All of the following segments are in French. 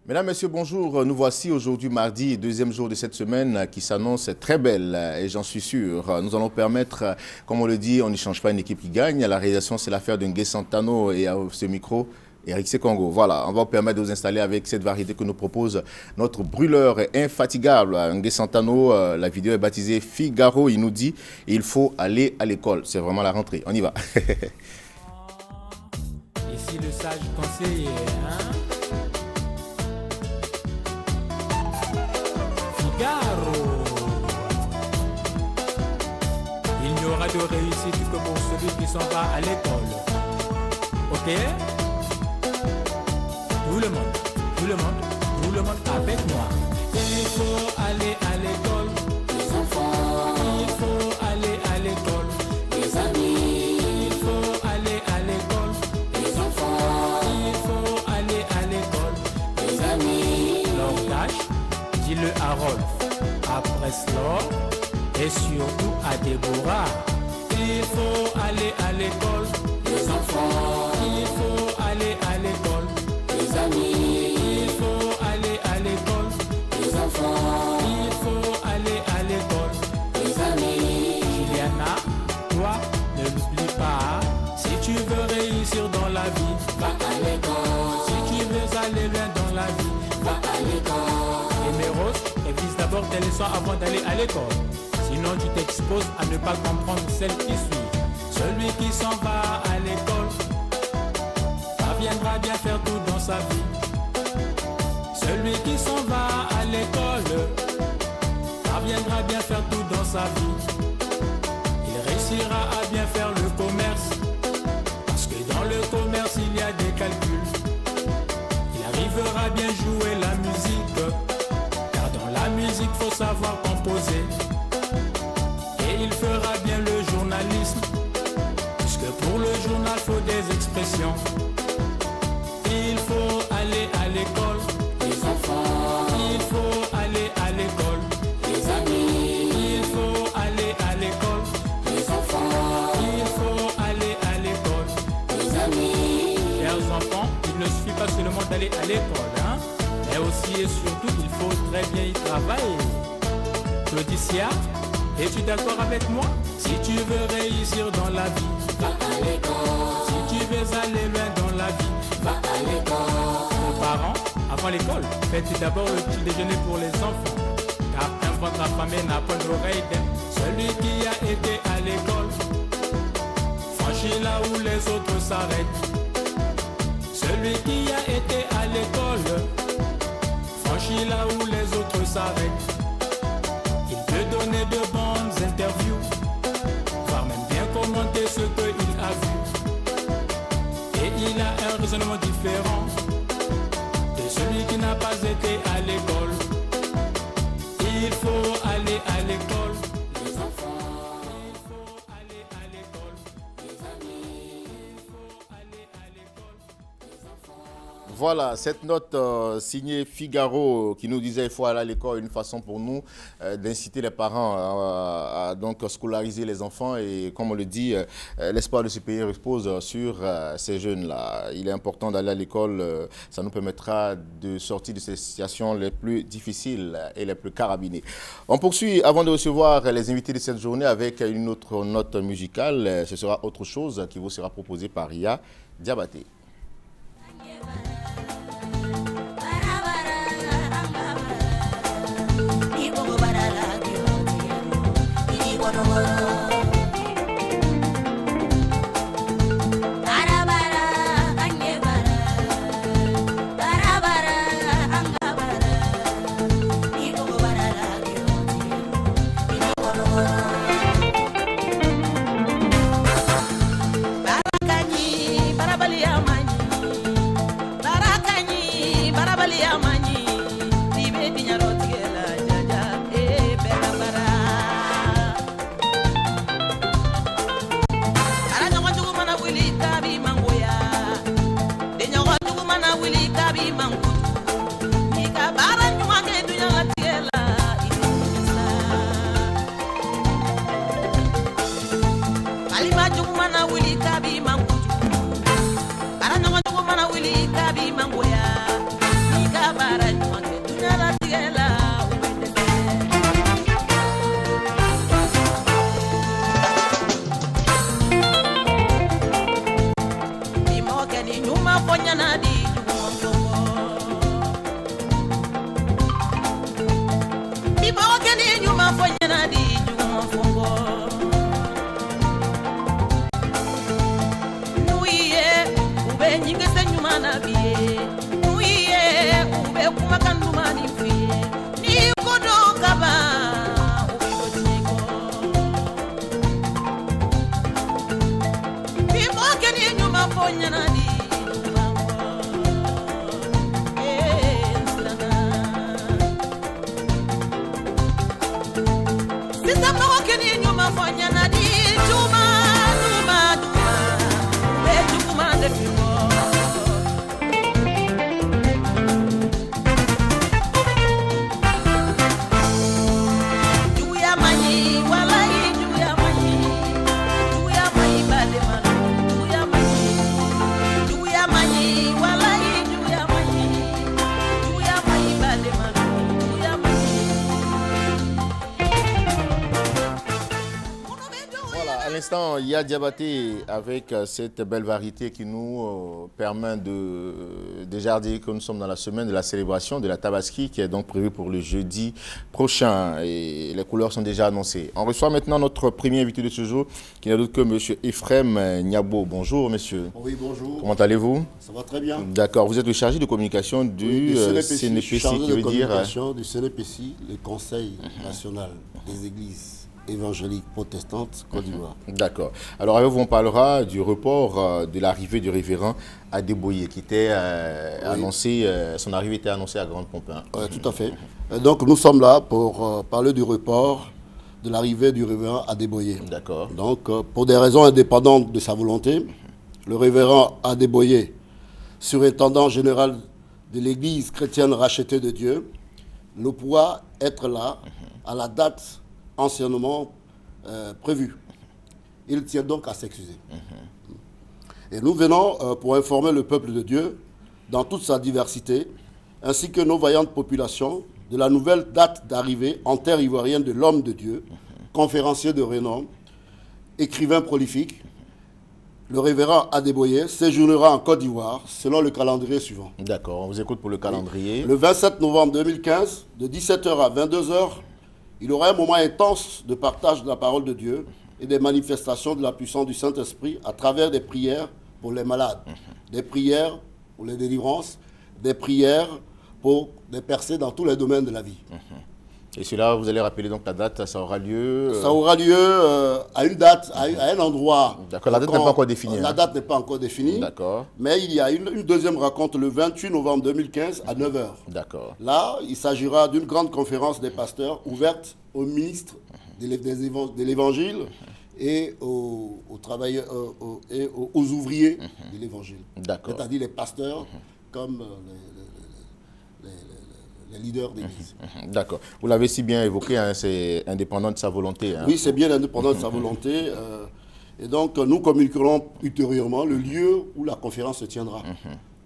Mesdames, Messieurs, bonjour. Nous voici aujourd'hui mardi, deuxième jour de cette semaine qui s'annonce très belle et j'en suis sûr. Nous allons permettre, comme on le dit, on n'y change pas une équipe qui gagne. La réalisation, c'est l'affaire de Ngué Santano et à ce micro, Eric Sekongo. Voilà, on va vous permettre de vous installer avec cette variété que nous propose notre brûleur infatigable, Ngué Santano. La vidéo est baptisée Figaro. Il nous dit il faut aller à l'école. C'est vraiment la rentrée. On y va. Ici le sage conseiller, hein? Figaro. Il n'y aura de réussite que pour celui qui s'en va à l'école. Ok? Tout le monde avec moi. Il faut aller à l'école, les enfants. Il faut aller à l'école, les amis. Il faut aller à l'école, les enfants. Il faut aller à l'école, les amis. Lord dis-le à Rolf, à Preslor et surtout à Déborah. Il faut aller à l'école, les enfants. Il faut aller à l'école, les amis. Il faut aller à l'école, les enfants. Il faut aller à l'école, les amis. Juliana, toi, ne l'oublie pas. Si tu veux réussir dans la vie, va à l'école. Si tu veux aller loin dans la vie, va à l'école. Et Méros, révise d'abord tes leçons avant d'aller à l'école. Sinon tu t'exposes à ne pas comprendre celle qui suit. Celui qui s'en va à l'école parviendra bien faire tout dans sa vie. Celui qui s'en va à l'école parviendra bien faire tout dans sa vie. Il réussira à bien faire le commerce, parce que dans le commerce il y a des calculs. Il arrivera bien jouer la musique, car dans la musique faut savoir composer. Et il fera bien le journalisme, puisque pour le journal faut des expressions. Il faut aller à l'école, les enfants. Il faut aller à l'école, les amis. Il faut aller à l'école, les enfants. Il faut aller à l'école, les amis. Chers enfants, il ne suffit pas seulement d'aller à l'école, hein, mais aussi et surtout il faut très bien y travailler. Claudicia, es-tu d'accord avec moi? Si tu veux réussir dans la vie, va à l'école. Si tu veux aller loin dans la vie, va à l'école. Nos parents, avant l'école, faites d'abord le petit déjeuner pour les enfants, car un ventre affamé n'a pas d'oreille d'air. Celui qui a été à l'école franchit là où les autres s'arrêtent. Celui qui a été à l'école franchit là où les autres s'arrêtent. Il peut donner de bonnes interviews, voire même bien commenter ce qu'il a vu. Et il a un raisonnement différent de celui qui n'a pas été à l'école. Il faut aller à l'école, les enfants. Il faut aller à l'école, les amis. Il faut aller à l'école, les enfants. Voilà, cette note signée Figaro qui nous disait qu'il faut aller à l'école, une façon pour nous d'inciter les parents à donc scolariser les enfants. Et comme on le dit, l'espoir de ce pays repose sur ces jeunes-là. Il est important d'aller à l'école, ça nous permettra de sortir de ces situations les plus difficiles et les plus carabinées. On poursuit avant de recevoir les invités de cette journée avec une autre note musicale. Ce sera autre chose qui vous sera proposée par Ria Diabaté. Barabali amani Il y a Diabaté avec cette belle variété qui nous permet de déjà dire que nous sommes dans la semaine de la célébration de la Tabaski qui est donc prévue pour le jeudi prochain et les couleurs sont déjà annoncées. On reçoit maintenant notre premier invité de ce jour qui n'est d'autre que M. Ephrem Niabo. Bonjour monsieur. Oui, bonjour. Comment allez-vous? Ça va très bien. D'accord, vous êtes le chargé de communication du CNPC qui veut dire... du CNPC, le Conseil national des églises évangélique protestante Côte d'Ivoire. D'accord. Alors avec vous, on parlera du report de l'arrivée du révérend Adeboye qui était annoncé, son arrivée était annoncée à grande pompe. Oui, tout à fait. Donc nous sommes là pour parler du report de l'arrivée du révérend Adeboye. D'accord. Donc pour des raisons indépendantes de sa volonté, le révérend Adeboye, surintendant général de l'église chrétienne rachetée de Dieu, ne pourra être là à la date anciennement prévu. Il tient donc à s'excuser. Et nous venons pour informer le peuple de Dieu, dans toute sa diversité, ainsi que nos vaillantes populations, de la nouvelle date d'arrivée en terre ivoirienne de l'homme de Dieu, conférencier de renom, écrivain prolifique. Le révérend Adeboye séjournera en Côte d'Ivoire selon le calendrier suivant. D'accord, on vous écoute pour le calendrier. Le 27 novembre 2015, de 17h à 22h, il aura un moment intense de partage de la parole de Dieu et des manifestations de la puissance du Saint-Esprit à travers des prières pour les malades, des prières pour les délivrances, des prières pour des percées dans tous les domaines de la vie. Et cela, vous allez rappeler donc la date, ça aura lieu Ça aura lieu à une date, à un endroit. D'accord, la date n'est pas encore définie. La date n'est pas encore définie. D'accord. Mais il y a une deuxième rencontre le 28 novembre 2015 à 9h. D'accord. Là, il s'agira d'une grande conférence des pasteurs ouverte aux ministres de l'Évangile et aux travailleurs et aux ouvriers de l'Évangile. D'accord. C'est-à-dire les pasteurs comme les leaders d'église. D'accord. Vous l'avez si bien évoqué, hein, c'est indépendant de sa volonté. Hein. Oui, c'est bien indépendant de sa volonté. Et donc, nous communiquerons ultérieurement le lieu où la conférence se tiendra.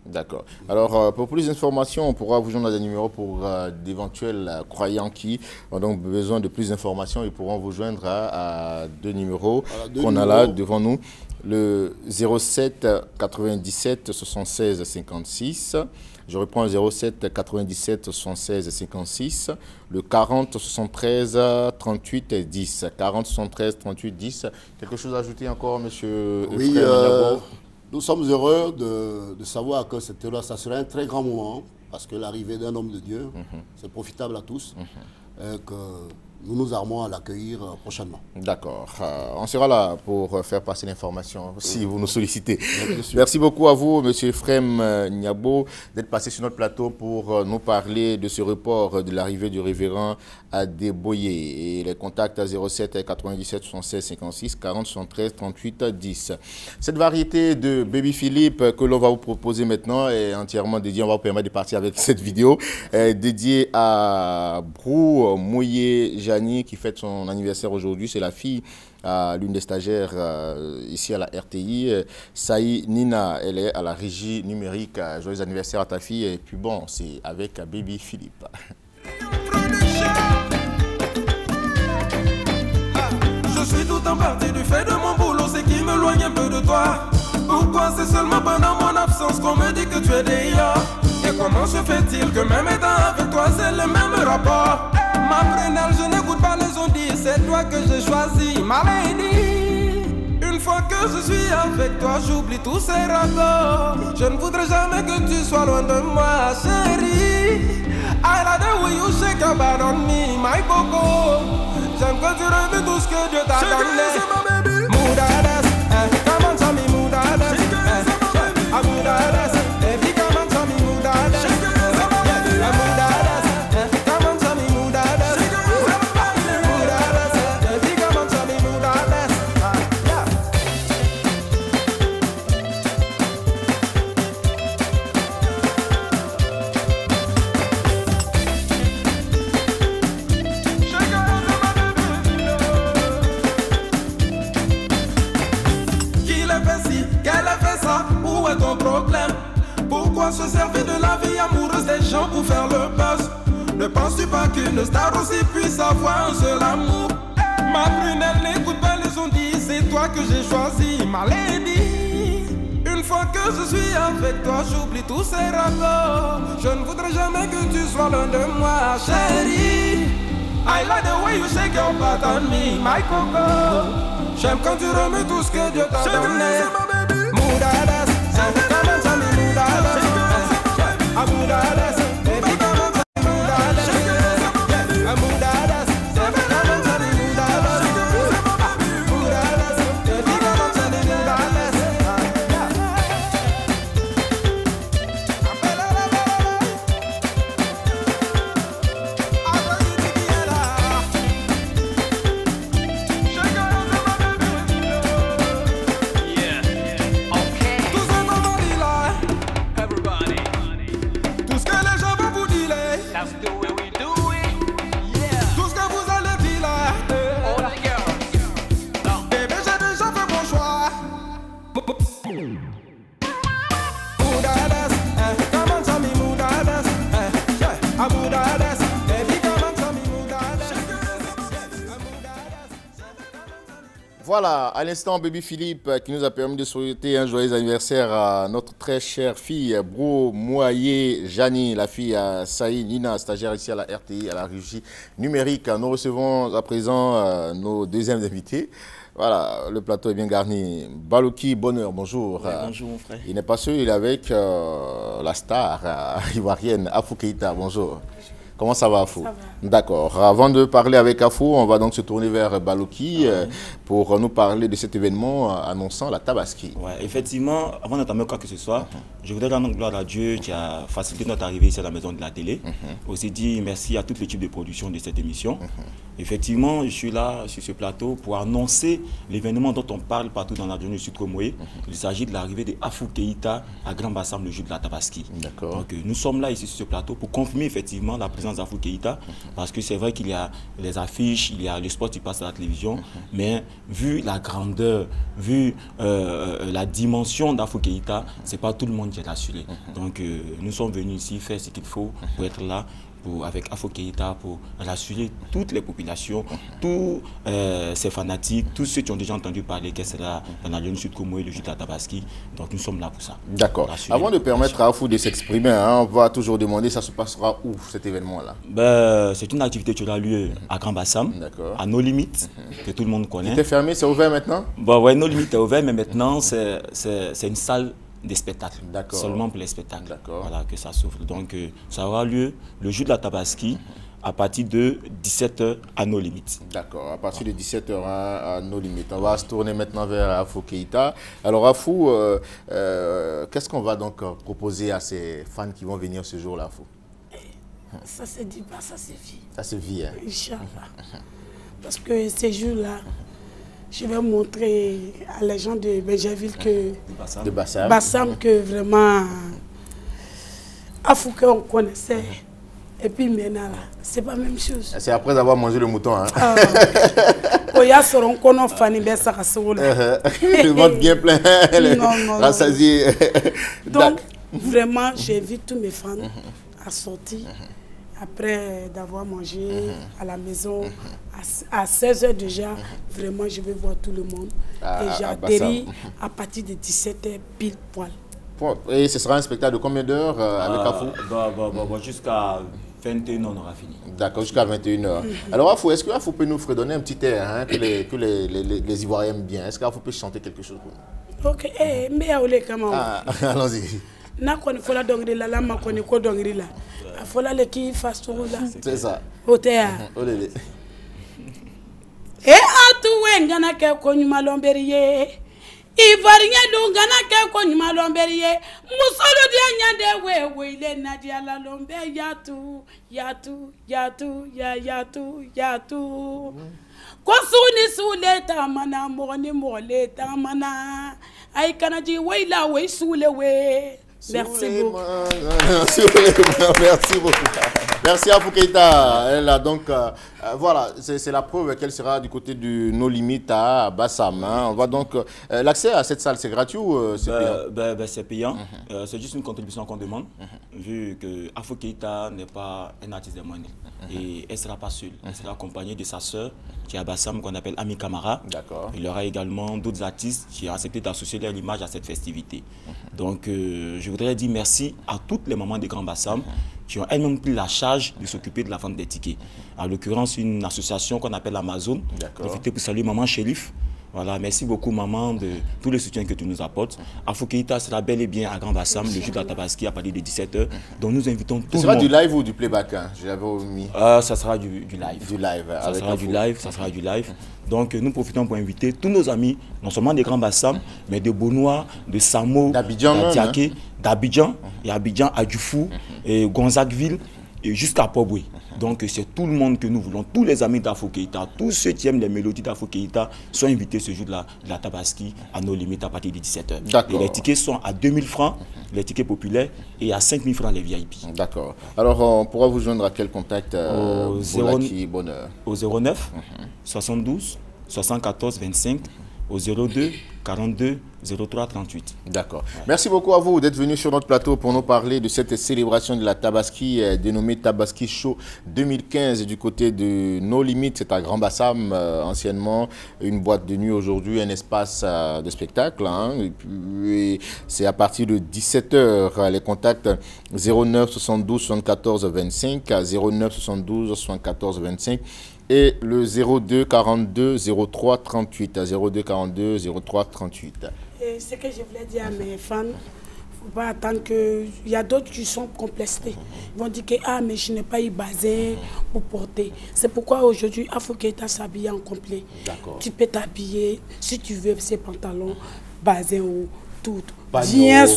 D'accord. Alors, pour plus d'informations, on pourra vous joindre à des numéros pour d'éventuels croyants qui ont donc besoin de plus d'informations. Ils pourront vous joindre à deux numéros qu'on a là devant nous. Le 07 97 76 56. Je reprends le 07 97 76 56, le 40 73 38 10. 40 73 38 10. Quelque chose à ajouter encore, monsieur? Oui, nous sommes heureux de savoir que ça sera un très grand moment, parce que l'arrivée d'un homme de Dieu, c'est profitable à tous, que nous nous armons à l'accueillir prochainement. D'accord. On sera là pour faire passer l'information si vous nous sollicitez. Merci beaucoup à vous, M. Ephrem Niabo, d'être passé sur notre plateau pour nous parler de ce report de l'arrivée du révérend Adeboye. Et les contacts à 07 97 76 56 40 73 38 10. Cette variété de Baby Philippe que l'on va vous proposer maintenant est entièrement dédiée, on va vous permettre de partir avec cette vidéo, dédiée à Brou Mouye Jani qui fête son anniversaire aujourd'hui. C'est la fille à l'une des stagiaires ici à la RTI, Saï Nina. Elle est à la régie numérique. Joyeux anniversaire à ta fille. Et puis bon, c'est avec Baby Philippe. Je suis tout en partie du fait de mon boulot, c'est qui m'éloigne un peu de toi. Pourquoi c'est seulement pendant mon absence qu'on me dit que tu es déjà? Et comment se fait-il que même étant avec toi c'est le même rapport? Ma prunelle, je n'écoute pas les ondits, c'est toi que j'ai choisi, ma lady. Une fois que je suis avec toi, j'oublie tous ces rapports. Je ne voudrais jamais que tu sois loin de moi, chérie. I like the way you shake your body on me, my coco. J'aime que tu revis tout ce que Dieu t'a donné. Moudades, come on tell me moudades, moudades, baby come on tell me moudades, moudades, come on tell me moudades, moudades, profiter de la vie amoureuse des gens pour faire le buzz. Ne penses-tu pas qu'une star aussi puisse avoir un seul amour? Ma prunelle n'écoute pas les ondits, c'est toi que j'ai choisi, ma lady. Une fois que je suis avec toi, j'oublie tous ces rapports. Je ne voudrais jamais que tu sois l'un de moi, chérie. I like the way you shake your butt on me, my coco. J'aime quand tu remets tout ce que Dieu t'a donné. Moudades, commence à me moudades. À moudades, baby, commence à me moudades. À moudades, commence à me moudades. Moudades, baby, commence à me moudades. Voilà, à l'instant, Baby Philippe qui nous a permis de souhaiter un joyeux anniversaire à notre très chère fille Bro Moyer Jani, la fille à Saïd Nina, stagiaire ici à la RTI, à la régie numérique. Nous recevons à présent nos deuxièmes invités. Voilà, le plateau est bien garni. Baloki Bonheur, bonjour. Ouais, bonjour mon frère. Il n'est pas seul, il est avec la star ivoirienne Afou Keïta, bonjour. Comment ça va, Afou? D'accord. Avant de parler avec Afou, on va donc se tourner vers Baloki pour nous parler de cet événement annonçant la Tabaski. Ouais, effectivement, avant d'entamer quoi que ce soit, je voudrais rendre gloire à Dieu qui a facilité notre arrivée ici à la maison de la télé. Aussi dire merci à toute l'équipe de production de cette émission. Effectivement, je suis là sur ce plateau pour annoncer l'événement dont on parle partout dans la région du Sud-Comoé. Il s'agit de l'arrivée de Afou Keïta à Grand Bassam le jour de la Tabaski. D'accord. Donc nous sommes là ici sur ce plateau pour confirmer effectivement la présence d'Afou Keïta, parce que c'est vrai qu'il y a les affiches, il y a le sport qui passe à la télévision, mais vu la grandeur, vu la dimension d'Afou Keïta, c'est pas tout le monde qui est assuré. Donc nous sommes venus ici faire ce qu'il faut pour être là avec Afou Keïta pour rassurer toutes les populations, tous ces fanatiques, tous ceux qui ont déjà entendu parler qu'elle sera dans la région Sud-Comoé le jour de la Tabaski. Donc nous sommes là pour ça. D'accord. Avant de permettre à Afou de s'exprimer, on va toujours demander ça se passera où cet événement-là? C'est une activité qui aura lieu à Grand Bassam, à nos limites, que tout le monde connaît. C'était fermé, c'est ouvert maintenant? Ouais, nos limites est ouvert, mais maintenant c'est une salle des spectacles, seulement pour les spectacles, voilà, que ça s'ouvre. Donc ça aura lieu le jour de la Tabaski à partir de 17h à nos limites. D'accord, à partir de 17h à nos limites. On va se tourner maintenant vers Afou Keïta. Alors Afou, qu'est-ce qu'on va donc proposer à ces fans qui vont venir ce jour-là, Afou? Ça se dit pas, ça se vit. Ça se vit, hein? Inch'Allah. Parce que ces jours-là, je vais montrer à les gens de Benjerville que de Bassam. Bassam que vraiment Afou qu'on connaissait. Et puis maintenant là, c'est pas la même chose. C'est après avoir mangé le mouton, hein? Oya seront qu'on fani besa kasola. Le ventre bien plein, rassasié. Donc vraiment, j'invite tous mes fans à sortir. Après d'avoir mangé à la maison, à 16h déjà, vraiment je vais voir tout le monde. Et j'atterris à partir de 17h pile poil. Et ce sera un spectacle de combien d'heures avec Afou? Jusqu'à 21h, on aura fini. D'accord, jusqu'à 21h. Alors Afou, est-ce que Afou peut nous fredonner un petit air hein, que les Ivoiriens aiment bien? Est-ce qu'Afou peut chanter quelque chose pour nous? Ok, mais allons-y. Na koni fola dongri la ma koni ko dongri la fola le ki fasto la c'est ça otea olele e atu wengana ke ko nyuma lomberiye ivarnya dungana ke ko nyuma lomberiye musolo dia nyande we ile na dia la lombe yatu kosuni sule tamana moni mole tamana ay kanaji weila we sule we. Merci beaucoup. Merci beaucoup. Merci à Foukeïta. Elle a donc, voilà, c'est la preuve qu'elle sera du côté de nos limites à Bassam. Hein. On va donc, l'accès à cette salle, c'est gratuit ou c'est payant? C'est payant. C'est juste une contribution qu'on demande, vu que Foukeïta n'est pas un artiste de moyens. Et elle ne sera pas seule. Elle sera accompagnée de sa sœur, qui est à Bassam, qu'on appelle Ami Kamara. D'accord. Il y aura également d'autres artistes qui ont accepté d'associer leur image à cette festivité. Donc, je voudrais dire merci à toutes les mamans des Grands Bassam qui ont elles-mêmes pris la charge de s'occuper de la vente des tickets. En l'occurrence, une association qu'on appelle Amazon. Profitez pour saluer Maman Chérif. Voilà, merci beaucoup maman de tous les soutiens que tu nous apportes. Foukeïta sera bel et bien à Grand Bassam, le jour de la Tabaski à partir de 17h. Donc nous invitons tout le monde. Ce sera du live ou du playback, hein? Je l'avais omis. Ça sera du live. Du live. Ça sera du live. Donc nous profitons pour inviter tous nos amis, non seulement des Grands Bassam, mais de Bonois, de Samo, d'Adiaké, d'Abidjan, et Abidjan, Adjoufou, et Gonzagueville, et jusqu'à Poboué. Donc c'est tout le monde que nous voulons, tous les amis d'Afoukeïta, tous ceux qui aiment les mélodies d'Afoukeïta sont invités ce jour de la Tabaski à nos limites à partir de 17h. Et les tickets sont à 2000 francs, les tickets populaires, et à 5000 francs les VIP. D'accord. Alors on pourra vous joindre à quel contact au 09 72 74 25, au 02 42 03 38. D'accord. Merci beaucoup à vous d'être venu sur notre plateau pour nous parler de cette célébration de la Tabaski dénommée Tabaski Show 2015 du côté de No Limites. C'est à Grand Bassam, anciennement une boîte de nuit, aujourd'hui un espace de spectacle. Hein. Et puis c'est à partir de 17h. Les contacts 09 72 74 25 09 72 74 25. Et le 02 42 03 38. 02 42 03 38. Et ce que je voulais dire à mes fans, il ne faut pas attendre que... Il y a d'autres qui sont complexés. Ils vont dire que mais je n'ai pas eu basé pour porter. C'est pourquoi aujourd'hui, Foukeïta s'habille en complet. Tu peux t'habiller, si tu veux, ces pantalons, basé ou tout. Viens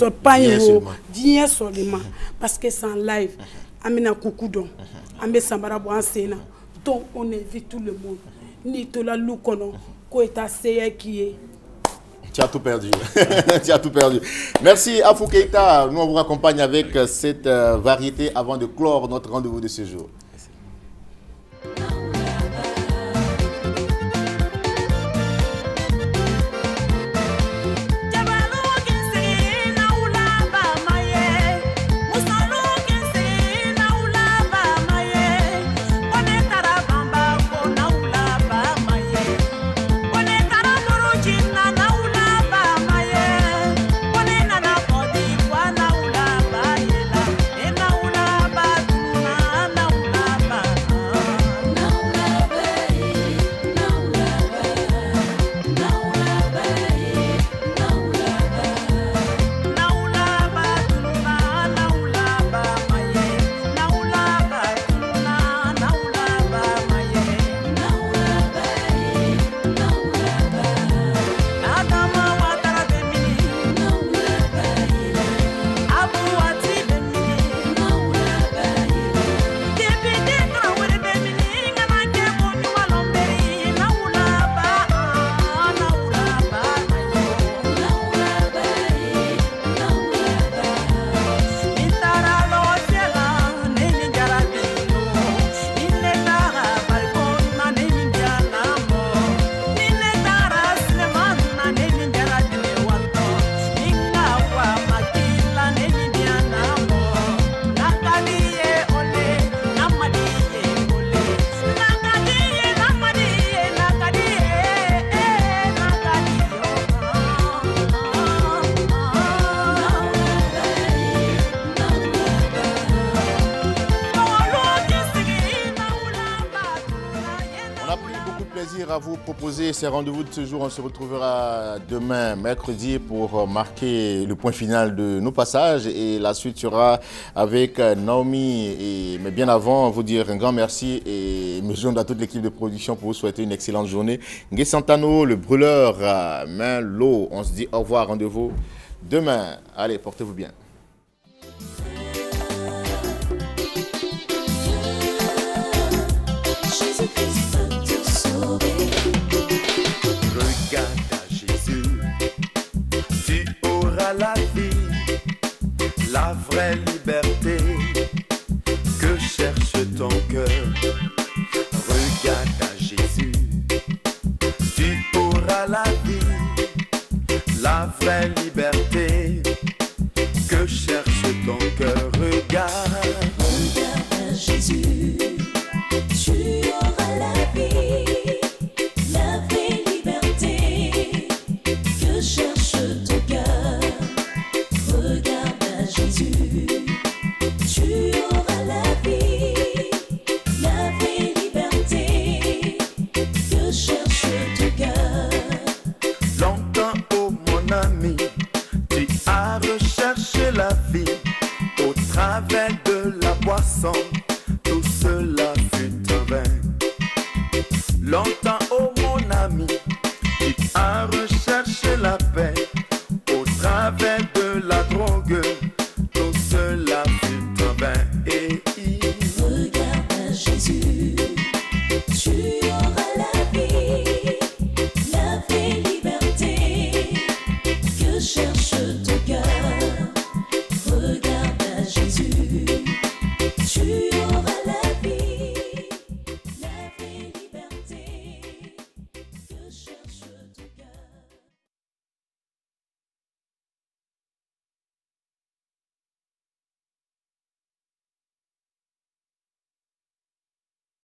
seulement. Parce que c'est en live. Amina Koukoudon, Amé Sambarabo en Sénat. Donc on invite tout le monde. Ni tout la loukono, Koeta Seye qui est. Tu as tout perdu. Tu as tout perdu. Merci à Foukeïta. Nous on vous raccompagne avec cette variété avant de clore notre rendez-vous de ce jour. À vous proposer ces rendez-vous de ce jour. On se retrouvera demain, mercredi, pour marquer le point final de nos passages. Et la suite sera avec Naomi. Mais bien avant, vous dire un grand merci et me joindre à toute l'équipe de production pour vous souhaiter une excellente journée. Ngué Santano, le brûleur, main l'eau. On se dit au revoir, rendez-vous demain. Allez, portez-vous bien. La vie, la vraie liberté que cherche ton cœur. Regarde à Jésus, tu auras la vie, la vraie liberté.